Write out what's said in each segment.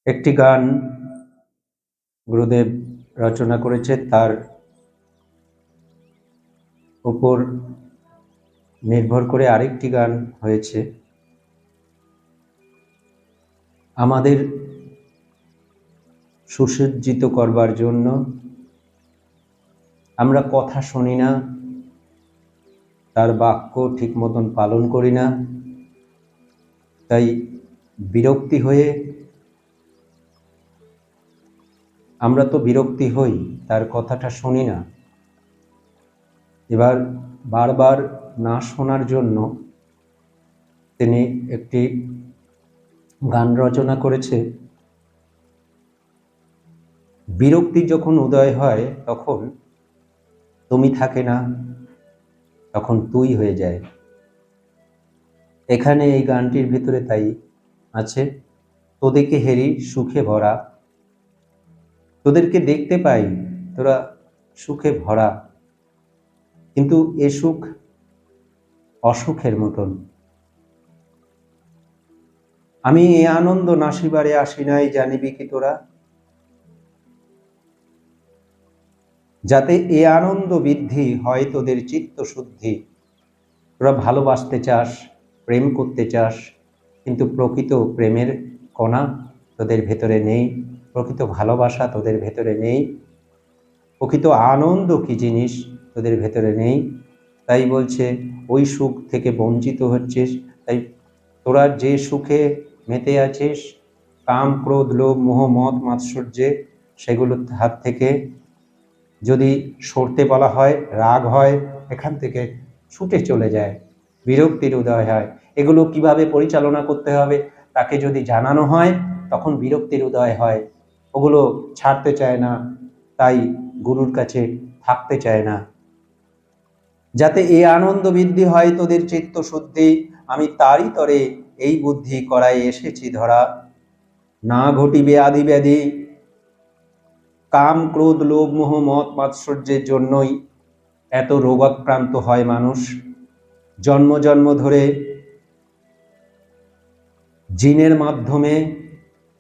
একটি গান গুরুদেব রচনা করেছে, তার উপর নির্ভর করে আরেকটি গান হয়েছে। আমাদের সুসজ্জিত করবার জন্য আমরা কথা শুনি না, তার বাক্য ঠিক মতন পালন করি না, তাই বিরক্তি হয়ে আমরা তো বিরক্তি হই, তার কথাটা শুনি না। এবার বারবার না শোনার জন্য তিনি একটি গান রচনা করেছে। বিরক্তি যখন উদয় হয় তখন তুমি থাকে না, তখন তুই হয়ে যায়। এখানে এই গানটির ভিতরে তাই আছে, তোদেরকে হেরি সুখে ভরা, তোদেরকে দেখতে পাই তোরা সুখে ভরা, কিন্তু এ সুখ অসুখের মতন। আমি এ আনন্দ নাসিবারে আসি নাই, জানিবি কি তোরা, যাতে এ আনন্দ বৃদ্ধি হয় তোদের চিত্ত শুদ্ধি। তোরা ভালোবাসতে চাস, প্রেম করতে চাস, কিন্তু প্রকৃত প্রেমের কণা তোদের ভেতরে নেই, প্রকৃত ভালোবাসা তোদের ভেতরে নেই, প্রকৃত আনন্দ কি জিনিস তোদের ভেতরে নেই। তাই বলছে ওই সুখ থেকে বঞ্চিত হচ্ছিস। তাই তোরা যে সুখে মেতে আছিস, কাম ক্রোধ লোভ মোহ মদ মাৎসর্যে, সেগুলোর হাত থেকে যদি সরতে বলা হয়, রাগ হয়, এখান থেকে ছুটে চলে যায়, বিরক্তির উদয় হয়। এগুলো কিভাবে পরিচালনা করতে হবে তাকে যদি জানানো হয়, তখন বিরক্তির উদয় হয়, ওগুলো ছাড়তে চায় না, তাই গুরুর কাছে থাকতে চায় না। যাতে এই আনন্দ বৃদ্ধি হয় তোদের চিত্ত শুদ্ধি, আমি তারই তরে এই বুদ্ধি করাই এসেছি ধরা। না ঘটিবে আদি ব্যাধি, কাম ক্রোধ লোভ মোহ মদ মাৎসর্যের জন্যই এত রোগাক্রান্ত হয় মানুষ। জন্ম জন্ম ধরে জিনের মাধ্যমে,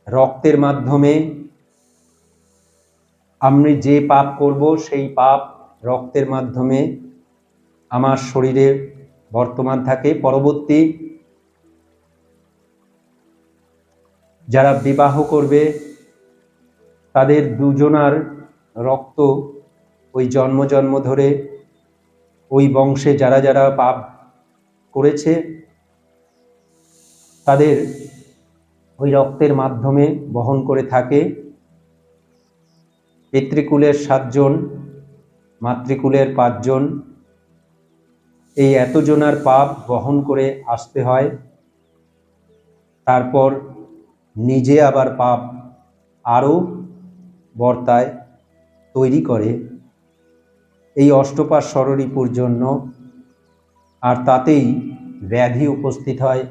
রক্তের মাধ্যমে আমি যে পাপ করব সেই পাপ রক্তের মাধ্যমে আমার শরীরে বর্তমান থাকে। পরবর্তী যারা বিবাহ করবে তাদের দুজনার রক্ত ওই জন্ম জন্ম ধরে ওই বংশে যারা যারা পাপ করেছে তাদের ওই রক্তের মাধ্যমে বহন করে থাকে। পিতৃকুলের 7 জন, মাতৃকুলের 5 জন, এই এতজনার পাপ বহন করে আসতে হয়। তারপর নিজে আবার পাপ আরও বর্তায়, তৈরি করে এই অষ্টপাশ ষড়রিপুর জন্য। আর তাতেই ব্যাধি উপস্থিত হয়।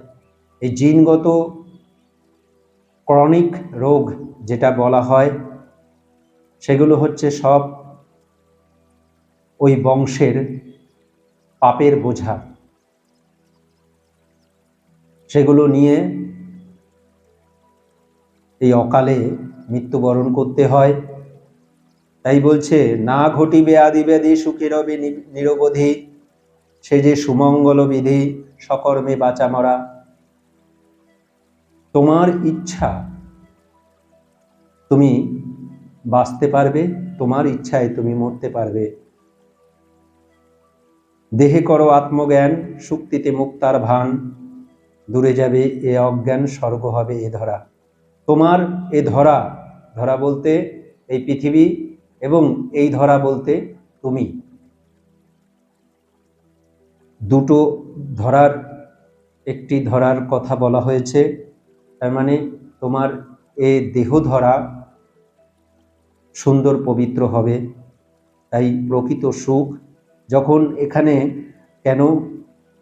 এই জিনগত ক্রনিক রোগ যেটা বলা হয়, সেগুলো হচ্ছে সব ওই বংশের পাপের বোঝা, সেগুলো নিয়ে এই অকালে মৃত্যুবরণ করতে হয়। তাই বলছে না ঘটিবে আদি ব্যাধি, সুখে রবে নিরবধি, সে যে সুমঙ্গল বিধি, সকর্মে বাঁচা মরা। তোমার ইচ্ছা তুমি বাঁচতে পারবে, তোমার ইচ্ছায় তুমি মরতে পারবে। দেহে করো আত্মজ্ঞান, শুক্তিতে মুক্তার ভান, দূরে যাবে এ অজ্ঞান, স্বর্গ হবে এ ধরা। তোমার এ ধরা, ধরা বলতে এই পৃথিবী, এবং এই ধরা বলতে তুমি, দুটো ধরার একটি ধরার কথা বলা হয়েছে। তার মানে তোমার এ দেহ ধরা সুন্দর পবিত্র হবে। তাই প্রকৃত সুখ যখন এখানে, কেন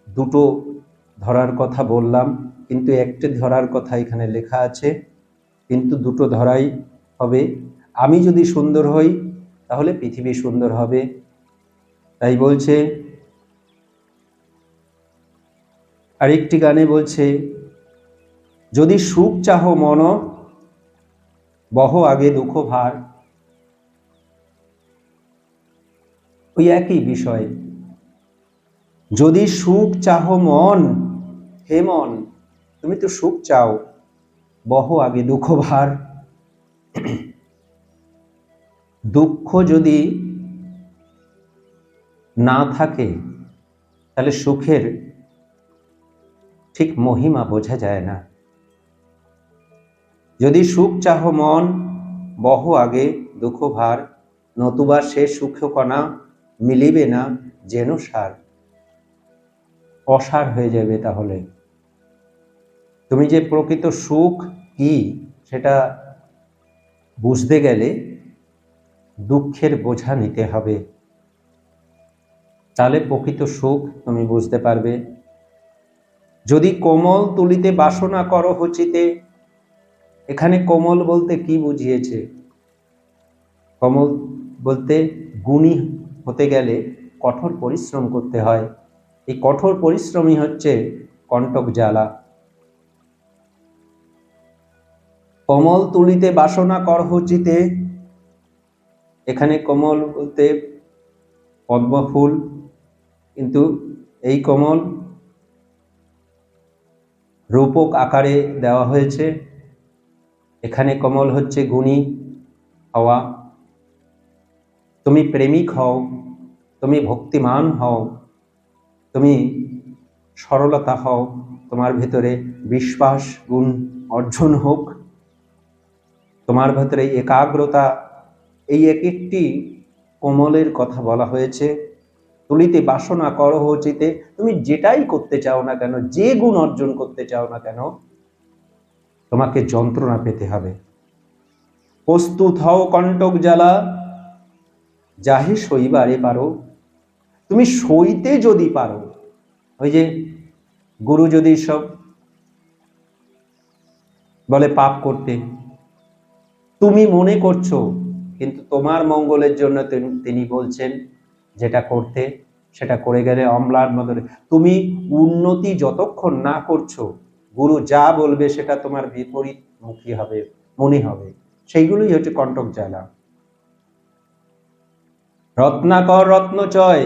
দুটো ধরার কথা বললাম, কিন্তু একটি ধরার কথা এখানে লেখা আছে, কিন্তু দুটো ধরাই হবে। আমি যদি সুন্দর হই তাহলে পৃথিবী সুন্দর হবে। তাই বলছে আরেকটি গানে বলছে, যদি সুখ চাহ মন, বহ আগে দুঃখ ভার, ওই একই বিষয়। যদি সুখ চাহ মন, হে মন তুমি তো সুখ চাও, বহ আগে দুঃখ ভার। দুঃখ যদি না থাকে তাহলে সুখের ঠিক মহিমা বোঝা যায় না। যদি সুখ চাহ মন, বহ আগে দুঃখ ভার, নতুবা সে সুখ কণা মিলিবে না যেন সার। অসার হয়ে যাবে। তাহলে তুমি যে প্রকৃত সুখ কি সেটা বুঝতে গেলে দুঃখের বোঝা নিতে হবে, তাহলে প্রকৃত সুখ তুমি বুঝতে পারবে। যদি কোমল তুলিতে বাসনা করো হচিতে, এখানে কোমল বলতে কি বুঝিয়েছে? কোমল বলতে গুণী হতে গেলে কঠোর পরিশ্রম করতে হয়। এই কঠোর পরিশ্রমই হচ্ছে কণ্টক জ্বালা। কোমল তুলিতে বাসনা কর হচিতে, এখানে কোমল বলতে পদ্মফুল, কিন্তু এই কোমল রূপক আকারে দেওয়া হয়েছে। এখানে কোমল হচ্ছে গুণী হওয়া। তুমি প্রেমিক হও, তুমি ভক্তিমান হও, তুমি সরলতা হও, তোমার ভেতরে বিশ্বাস গুণ অর্জন হোক, তোমার ভেতরে একাগ্রতা, এই এক একটি কোমলের কথা বলা হয়েছে। তুলিতে বাসনা করো হচিতে, তুমি যেটাই করতে চাও না কেন, যে গুণ অর্জন করতে চাও না কেন, তোমাকে যন্ত্রণা পেতে হবে। প্রস্তুত হও কণ্টক জ্বালা, যাহে সইবারে পারো। তুমি সইতে যদি পারো, ওই যে গুরু যদি সব বলে পাপ করতে, তুমি মনে করছো, কিন্তু তোমার মঙ্গলের জন্য তিনি বলছেন যেটা করতে, সেটা করে গেলে অম্লান বদলে। তুমি উন্নতি যতক্ষণ না করছো, গুরু যা বলবে সেটা তোমার বিপরীতমুখী হবে, মনে হবে। সেইগুলোই হচ্ছে কণ্টক জ্বালা। রত্নাকর রত্নচয়,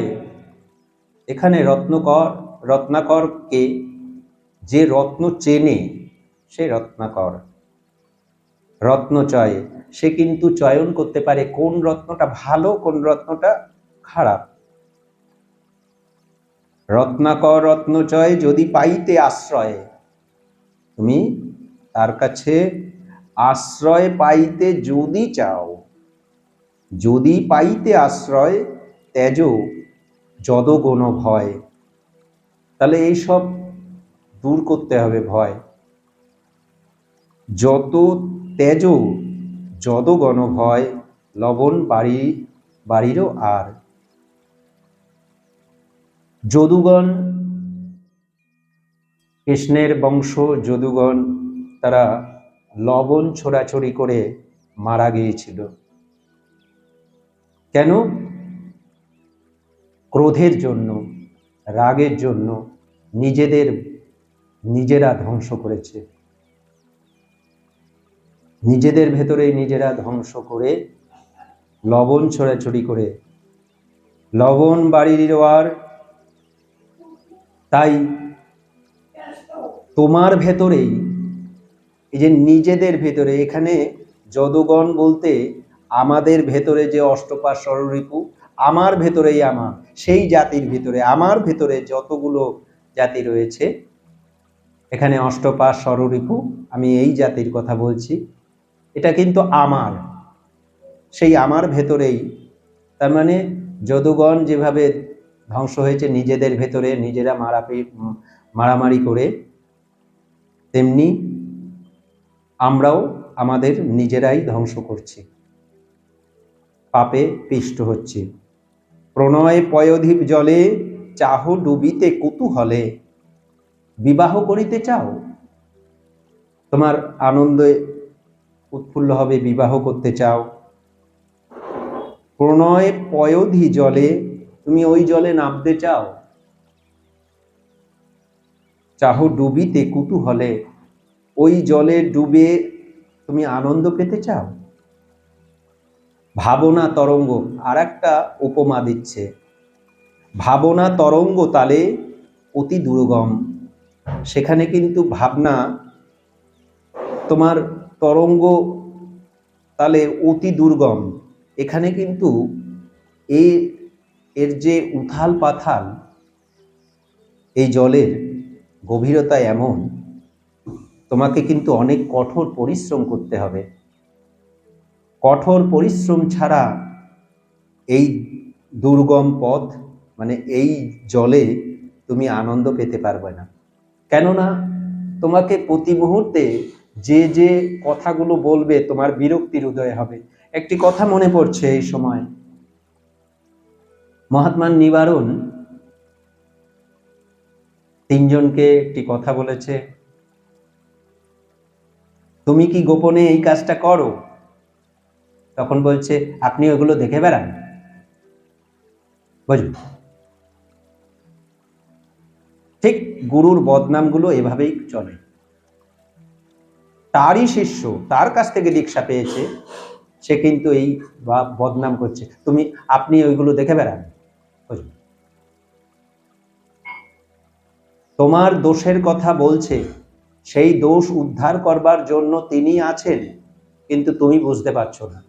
এখানে রত্নাকর কে? যে রত্ন চেনে সে রত্নাকর। রত্নচয়, সে কিন্তু চয়ন করতে পারে কোন রত্নটা ভালো, কোন রত্নটা খারাপ। রত্নাকর রত্নচয় যদি পাইতে আশ্রয়, তুমি তার কাছে আশ্রয় পাইতে যদি চাও, যদি পাইতে আশ্রয়, তেজ যদগণ ভয়। তাহলে এইসব দূর করতে হবে ভয়। যত তেজ যদগণ ভয়, লবণ বাড়িরও আর। যদুগণ, কৃষ্ণের বংশ যদুগণ, তারা লবণ ছোড়াছড়ি করে মারা গিয়েছিল। কেন? ক্রোধের জন্য, রাগের জন্য, নিজেরা ধ্বংস করেছে। নিজেদের ভেতরে নিজেরা ধ্বংস করে, লবণ ছোড়াছড়ি করে, লবণ বাড়ির আর। তাই তোমার ভেতরেই, এই যে নিজেদের ভেতরে, এখানে যদুগণ বলতে আমাদের ভেতরে যে অষ্টপাশ ষড়রিপু, আমার ভেতরেই, আমার সেই জাতির ভিতরে, আমার ভেতরে যতগুলো জাতি রয়েছে, এখানে অষ্টপাশ ষড়রিপু, আমি এই জাতির কথা বলছি। এটা কিন্তু আমার, সেই আমার ভেতরেই। তার মানে যদুগণ যেভাবে ধ্বংস হয়েছে নিজেদের ভেতরে, নিজেরা মারামারি করে, তেমনি আমরাও আমাদের নিজেরাই ধ্বংস করছি, পাপে পিষ্ট হচ্ছি। প্রণয় পয়োধিপ জলে, চাহ ডুবিতে কুতূহলে। বিবাহ করিতে চাও, তোমার আনন্দে উৎফুল্ল হবে, বিবাহ করতে চাও। প্রণয় পয়োধি জলে, তুমি ওই জলে নামতে চাও। চাহ ডুবিতে কুতূহলে, ওই জলে ডুবে তুমি আনন্দ পেতে চাও? ভাবনা তরঙ্গ আর একটা উপমা দিচ্ছে, ভাবনা তরঙ্গ তালে অতি দুর্গম। সেখানে কিন্তু ভাবনা তোমার তরঙ্গ তালে অতি দুর্গম। এখানে কিন্তু এর যে উথাল পাথাল, এই জলের গভীরতা এমন, তোমাকে কিন্তু অনেক কঠোর পরিশ্রম করতে হবে। কঠোর পরিশ্রম ছাড়া এই দুর্গম পথ, মানে এই জলে তুমি আনন্দ পেতে পারবে না। কেননা তোমাকে প্রতি মুহূর্তে যে যে কথাগুলো বলবে তোমার বিরক্তির উদয় হবে। একটি কথা মনে পড়ছে এই সময়, মহাত্মা নিবারণ তিনজনকে একটি কথা বলেছে, তুমি কি গোপনে এই কাজটা করো? তখন বলছে, আপনি ওগুলো দেখে বেড়ান। বুঝুন, ঠিক গুরুর বদনামগুলো এভাবেই চলে। তারই শিষ্য তার কাছ থেকে দীক্ষা পেয়েছে, সে কিন্তু এই বদনাম করছে, আপনি ওইগুলো দেখে বেড়ান। বুঝুন, তোমার দোষের কথা বলছে, সেই দোষ উদ্ধার করবার জন্য তিনি আছেন, কিন্তু তুমি বুঝতে পারছো না।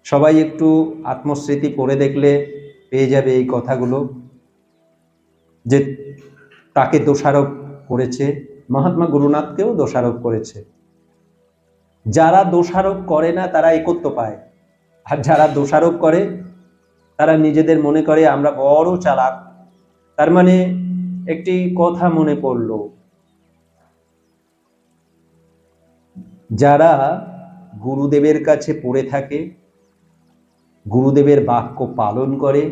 সবাই একটু আত্মস্মৃতি পড়ে দেখলে পেয়ে যাবে এই কথাগুলো, যে তাকে দোষারোপ করেছে, মহাত্মা গুরুনাথকেও দোষারোপ করেছে। যারা দোষারোপ করে না তারা একত্ব পায়, আর যারা দোষারোপ করে তারা নিজেদের মনে করে আমরা বড় চালাক। তার মানে একটি কথা মনে পড়ল, যারা গুরুদেবের কাছে পড়ে থাকে, গুরুদেবের বাক্য পালন করে,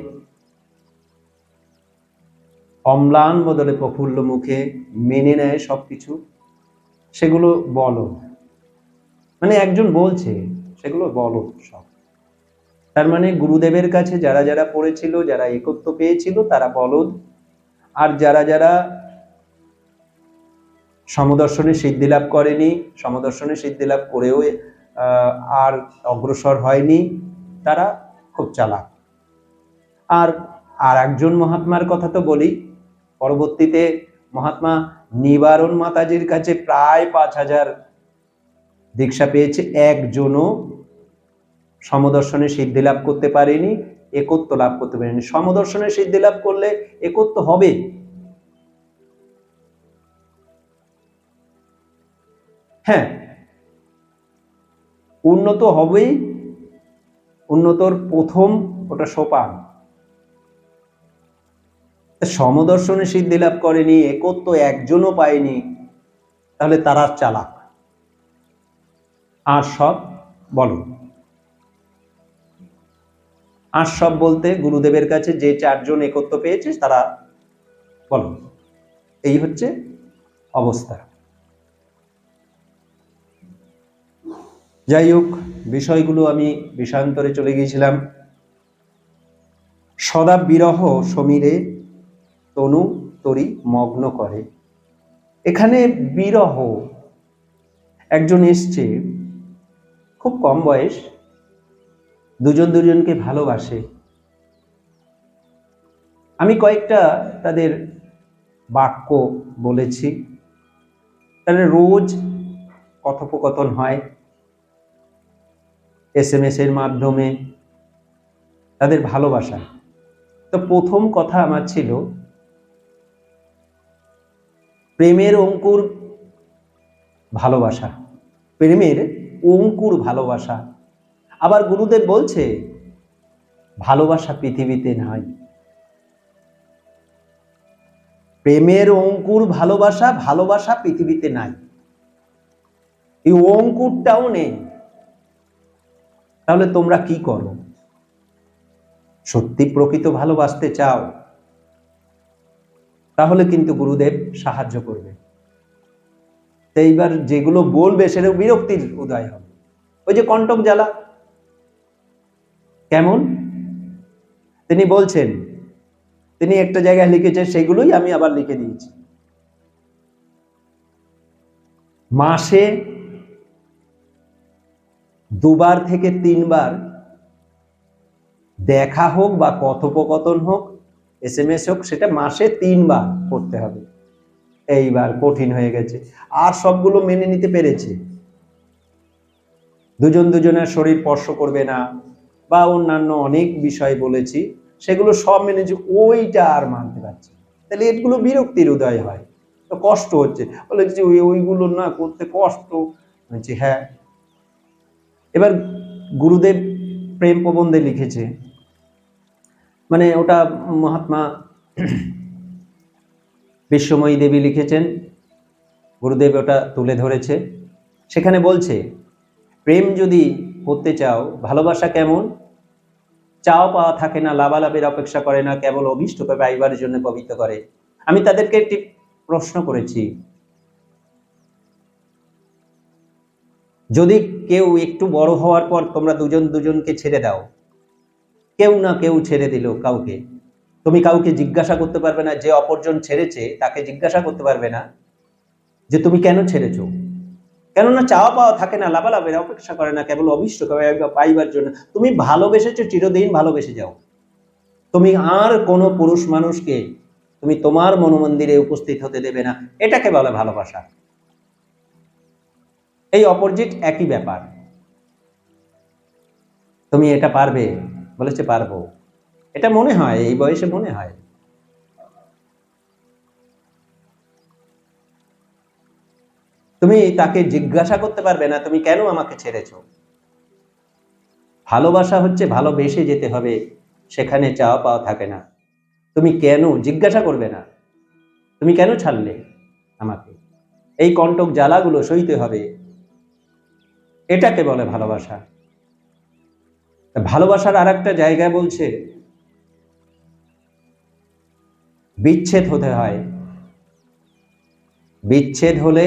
অম্লান বদলে প্রফুল্ল মুখে মেনে নেয় সবকিছু, সেগুলো বলদ। মানে একজন বলছে, সেগুলো বলদ সব। তার মানে গুরুদেবের কাছে যারা যারা পড়েছিল, যারা একত্ব পেয়েছিল, তারা বলদ। আর যারা যারা সমদর্শনে সিদ্ধি লাভ করেনি, সমদর্শনে সিদ্ধি লাভ করেও আর অগ্রসর হয়নি, তারা খুব চালাক। আর একজন মহাত্মার কথা তো বলি, পরবর্তীতে মহাত্মা নিবারণ মাতাজির কাছে প্রায় 5000 দীক্ষা পেয়েছে, একজনও সমদর্শনে সিদ্ধি লাভ করতে পারেনি, একত্ব লাভ করতে পারেনি। সমদর্শনে সিদ্ধি লাভ করলে একত্ব হবে, হ্যাঁ, উন্নত হবেই। উন্নতর প্রথম ওটা সোপান। সমদর্শনে সিদ্ধি লাভ করেনি, একত্ব একজনও পায়নি, তাহলে তারা চালাক। আর সব বলো, আর সব বলতে গুরুদেবের কাছে যে 4 জন একত্ব পেয়েছে তারা বলো। এই হচ্ছে অবস্থা। যাই হোক, বিষয়গুলো আমি বিষয়ান্তরে চলে গিয়েছিলাম। সদা বিরহ সমীরে তনু তরি মগ্ন করে। এখানে বিরহ, একজন এসছে, খুব কম বয়স, দুজন দুজনকে ভালোবাসে। আমি কয়েকটা তাদের বাক্য বলেছি। তাদের রোজ কথোপকথন হয় SMS এর মাধ্যমে, তাদের ভালোবাসা। তো প্রথম কথা আমার ছিল, প্রেমের অঙ্কুর ভালোবাসা, প্রেমের অঙ্কুর ভালোবাসা। আবার গুরুদেব বলছে ভালোবাসা পৃথিবীতে নাই। প্রেমের অঙ্কুর ভালোবাসা, ভালোবাসা পৃথিবীতে নাই, এই অঙ্কুরটাও নেই। তাহলে তোমরা কি করো? সত্যি প্রকৃত ভালোবাসতে চাও, তাহলে কিন্তু গুরুদেব সাহায্য করবে। এইবার যেগুলো বলবে সেটা বিরক্তির উদয় হবে। ওই যে কণ্টক জ্বালা, কেমন তিনি বলছেন, তিনি একটা জায়গায় লিখেছেন, সেগুলোই আমি আবার লিখে দিয়েছি। মাসে 2বার থেকে 3বার দেখা হোক বা কথোপকথন হোক, SMS হোক, সেটা মাসে 3বার করতে হবে। এইবার কঠিন হয়ে গেছে, আর সবগুলো মেনে নিতে পেরেছে। দুজন দুজনের শরীর স্পর্শ করবে না বা অন্যান্য অনেক বিষয় বলেছি, সেগুলো সব মেনেছে, ওইটা আর মানতে পারছে। তাহলে এগুলো বিরক্তির উদয় হয়, তো কষ্ট হচ্ছে, বলে যে ওইগুলো না করতে কষ্ট হচ্ছে। হ্যাঁ, এবার গুরুদেব প্রেম প্রবন্ধে লিখেছে, মানে ওটা মহাত্মা বিশ্বময়ী দেবী লিখেছেন, গুরুদেব ওটা তুলে ধরেছে। সেখানে বলছে, প্রেম যদি করতে চাও, ভালোবাসা কেমন? চাও পাওয়া থাকে না, লাভালাভের অপেক্ষা করে না, কেবল অভীষ্টকে পাইবার জন্য পবিত্র করে। আমি তাদেরকে একটি প্রশ্ন করেছি, যদি কেউ একটু বড় হওয়ার পর তোমরা দুজন দুজনকে ছেড়ে দাও, কেউ না কেউ ছেড়ে দিল কাউকে, তুমি কাউকে জিজ্ঞাসা করতে পারবে না, যে অপরজন ছেড়েছে তাকে জিজ্ঞাসা করতে পারবে না যে তুমি কেন ছেড়েছো। কেননা চাওয়া পাওয়া থাকে না, লাভালাভের অপেক্ষা করে না, কেবল অভীষ্টকে পাইবার জন্য। তুমি ভালোবেসেছো, চিরদিন ভালোবেসে যাও। তুমি আর কোনো পুরুষ মানুষকে তুমি তোমার মনোমন্দিরে উপস্থিত হতে দেবে না, এটাকে বলে ভালোবাসা। এই অপোজিট একই ব্যাপার। তুমি এটা পারবে? বলেছে পারবো। এটা মনে হয়, এই বয়সে মনে হয়। তুমি তাকে জিজ্ঞাসা করতে পারবে না তুমি কেন আমাকে ছেড়েছো। ভালোবাসা হচ্ছে ভালোবেসে যেতে হবে, সেখানে চাওয়া পাওয়া থাকে না। তুমি কেন জিজ্ঞাসা করবে না, তুমি কেন ছাড়লে আমাকে, এই কণ্টক জ্বালাগুলো সইতে হবে, এটাকে বলে ভালোবাসা। ভালোবাসার আর একটা জায়গায় বলছে, বিচ্ছেদ হতে হয়, বিচ্ছেদ হলে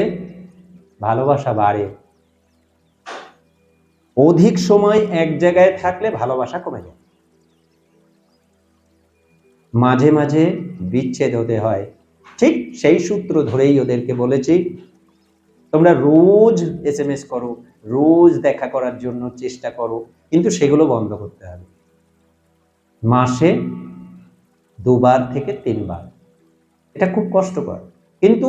ভালোবাসা বাড়ে। অধিক সময় এক জায়গায় থাকলে ভালোবাসা কমে যায়, মাঝে মাঝে বিচ্ছেদ হতে হয়। ঠিক সেই সূত্র ধরেই ওদেরকে বলেছি, তোমরা রোজ SMS করো, রোজ দেখা করার জন্য চেষ্টা করো, কিন্তু সেগুলো বন্ধ করতে হবে। মাসে 2বার থেকে 3বার, এটা খুব কষ্টকর, কিন্তু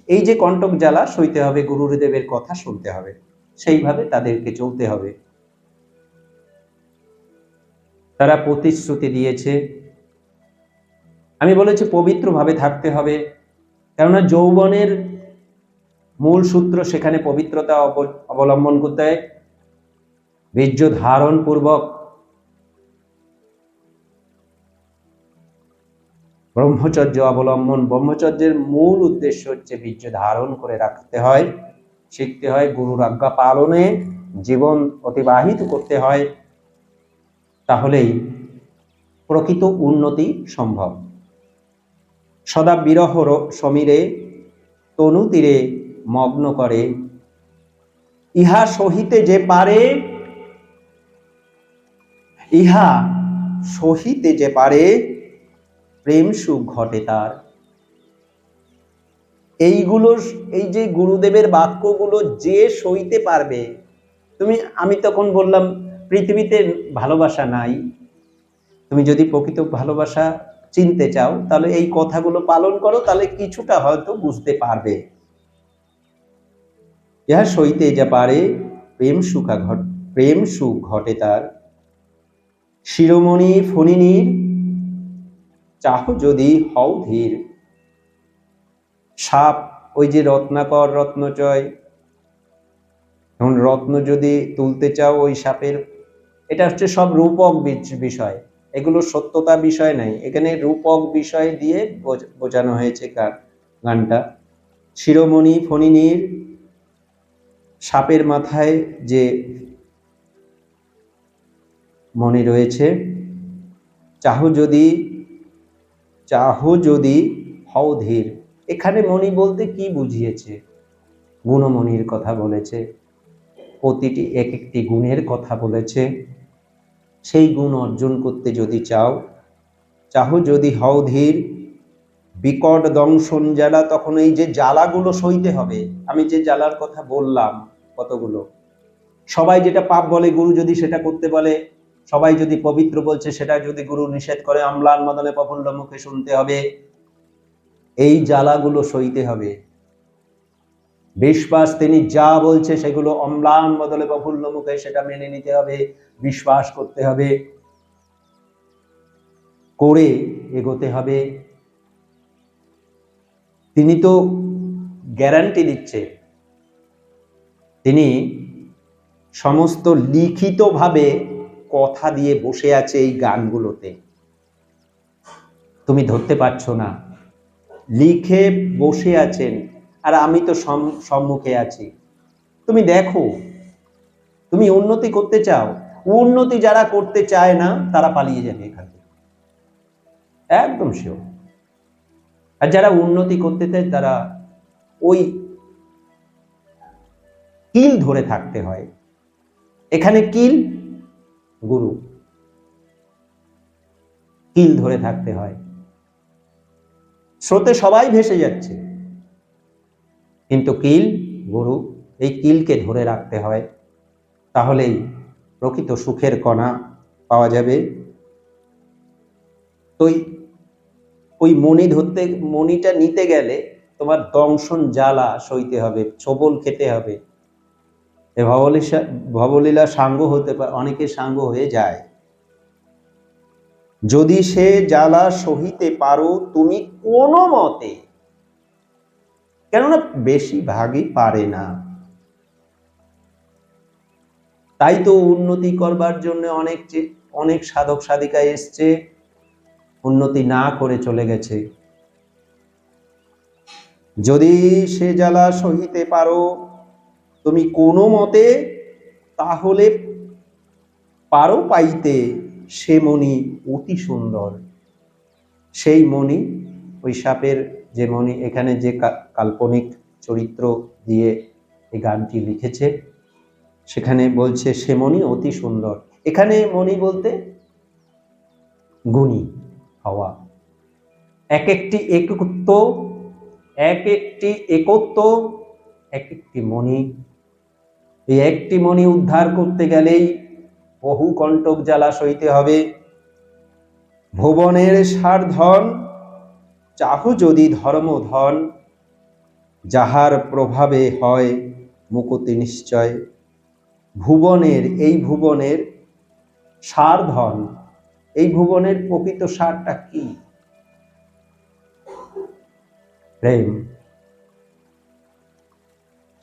এই যে কণ্টক জ্বালা সইতে হবে, গুরুদেবের কথা শুনতে হবে, সেইভাবে তাদেরকে চলতে হবে। তারা প্রতিশ্রুতি দিয়েছে, আমি বলেছি পবিত্রভাবে থাকতে হবে, কেননা যৌবনের মূল সূত্র সেখানে পবিত্রতা অবলম্বন করতে হয়। বীর্য ধারণ পূর্বক ব্রহ্মচর্য অবলম্বন, ব্রহ্মচর্যের মূল উদ্দেশ্য হচ্ছে বীর্য ধারণ করে রাখতে হয়, শিখতে হয়, গুরুর আজ্ঞা পালনে জীবন অতিবাহিত করতে হয়, তাহলেই প্রকৃত উন্নতি সম্ভব। সদা বিরহ সমীরে তনু তীরে মগ্ন করে, ইহা সহিতে যে পারে, ইহা সহিতে যে পারে, প্রেম সুখ ঘটে তার। এইগুলো, এই যে গুরুদেবের বাক্যগুলো যে সইতে পারবে, আমি তখন বললাম পৃথিবীতে ভালোবাসা নাই, তুমি যদি প্রকৃত ভালোবাসা চিনতে চাও তাহলে এই কথাগুলো পালন করো, তাহলে কিছুটা হয়তো বুঝতে পারবে। ইহা সইতে যা পারে, প্রেম সুখ ঘটে তার। শিরোমণি ফণিনীর চাহ যদি হও ধীর। সাপ, ওই যে রত্নাকর রত্নচয়, এখন রত্ন যদি তুলতে চাও ওই সাপের, এটা হচ্ছে সব রূপক বিষয়, এগুলো সত্যতা বিষয় নাই, এখানে রূপক বিষয় দিয়ে বোঝানো হয়েছে গানটা। শিরোমণি ফণিনীর, সাপের মাথায় যে মণি রয়েছে, চাহ যদি হও ধীর। এখানে মণি বলতে কি বুঝিয়েছে? গুণমণির কথা বলেছে, প্রতিটি এক একটি গুণের কথা বলেছে। সেই গুণ অর্জন করতে যদি চাও, চাহ যদি হও ধীর, বিকট দংশন জ্বালা, তখন এই যে জ্বালাগুলো সইতে হবে। আমি যে জ্বালার কথা বললাম কতগুলো, সবাই যেটা পাপ বলে গুরু যদি সেটা করতে বলে, সবাই যদি পবিত্র বলছে সেটা যদি গুরু নিষেধ করে, অম্লান মদনে প্রফুল্ল মুখে শুনতে হবে। এই জ্বালাগুলো সইতে হবে। বিশ্বাস তিনি যা বলছে সেগুলো অম্লান বদলে প্রফুল্ল মুখে সেটা মেনে নিতে হবে, বিশ্বাস করতে হবে, করে এগোতে হবে। তিনি তো গ্যারান্টি দিচ্ছে, তিনি সমস্ত লিখিতভাবে কথা দিয়ে বসে আছে এই গানগুলোতে, তুমি ধরতে পারছো না, লিখে বসে আছেন, আর আমি তো সম্মুখে আছি। তুমি দেখো, তুমি উন্নতি করতে চাও, উন্নতি যারা করতে চায় না তারা পালিয়ে যাবে এখান থেকে, একদম শিওর। আর যারা উন্নতি করতে চায় তারা ওই কিল ধরে থাকতে হয়। এখানে কিল গুরু, কিল ধরে থাকতে হয়। স্রোতে সবাই ভেসে যাচ্ছে, কিন্তু কিল গুরু, এই কিলকে ধরে রাখতে হয়, তাহলেই প্রকৃত সুখের কণা পাওয়া যাবে। তো ওই মণি ধরতে, মণিটা নিতে গেলে তোমার দংশন জ্বালা সইতে হবে, ছোবল খেতে হবে। ভবলীলা সাঙ্গ হতে পারে, অনেকে সাঙ্গ হয়ে যায়। যদি সে জ্বালা সহিতে পারো তুমি কোনো মতে, কেননা বেশিরভাগই পারে না। তাই তো উন্নতি করবার জন্য অনেক সাধক সাধিকা এসছে, উন্নতি না করে চলে গেছে। যদি সে জ্বালা সহিতে পারো তুমি কোনো মতে, তাহলে পারো পাইতে সে মণি অতি সুন্দর। সেই মণি, ওই সাপের যে মণি, এখানে যে কাল্পনিক চরিত্র দিয়ে এই গানটি লিখেছে, সেখানে বলছে সে মণি অতি সুন্দর। এখানে মণি বলতে গুণী হওয়া, এক একটি একত্ব, এক একটি মণি। এই একটি মণি উদ্ধার করতে গেলেই বহু কণ্টক জ্বালা সইতে হবে। ভুবনের সারধন চাহু যদি ধর্মধন, যাহার প্রভাবে হয় মুকুতি নিশ্চয়। ভুবনের, এই ভুবনের সারধন, এই ভুবনের প্রকৃত সারটা কি? প্রেম।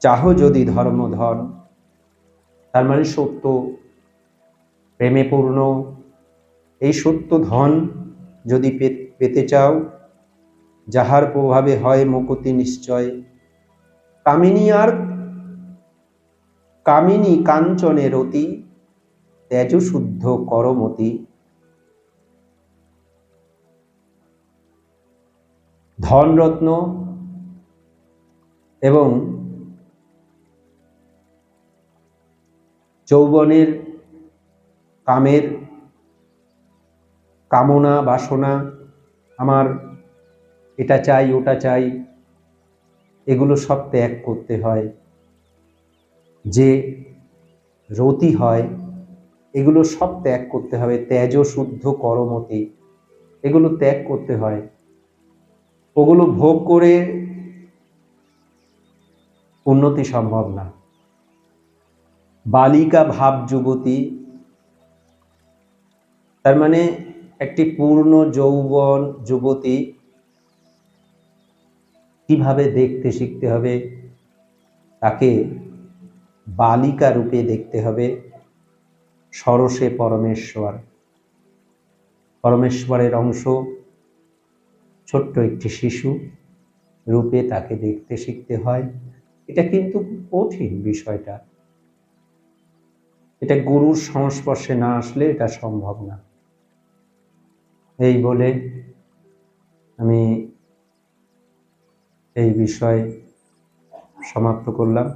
চাহ যদি ধর্মধন, তার মানে সত্য, প্রেমে পূর্ণ এই সত্য ধন যদি পেতে চাও, যাহার প্রভাবে হয় মুকুতি নিশ্চয়। কামিনী কাঞ্চনের অতি, তেজ শুদ্ধ করমতি। ধনরত্ন এবং যৌবনের কামের কামনা বাসনা, আমার এটা চাই ওটা চাই, এগুলো সব ত্যাগ করতে হয়। যে রতি হয় এগুলো সব ত্যাগ করতে হবে। তেজ শুদ্ধ করমতি, এগুলো ত্যাগ করতে হয়। ওগুলো ভোগ করে উন্নতি সম্ভব না। বালিকা ভাব যুবতী, তার মানে একটি পূর্ণ যৌবন যুবতী কিভাবে দেখতে শিখতে হবে, তাকে বালিকা রূপে দেখতে হবে। সরসে পরমেশ্বর, পরমেশ্বরের অংশ, ছোট্ট একটি শিশু রূপে তাকে দেখতে শিখতে হয়। এটা কিন্তু কঠিন বিষয়টা, এটা গুরুর সংস্পর্শে না আসলে এটা সম্ভব না। এই বলে আমি এই বিষয় সমাপ্ত করলাম।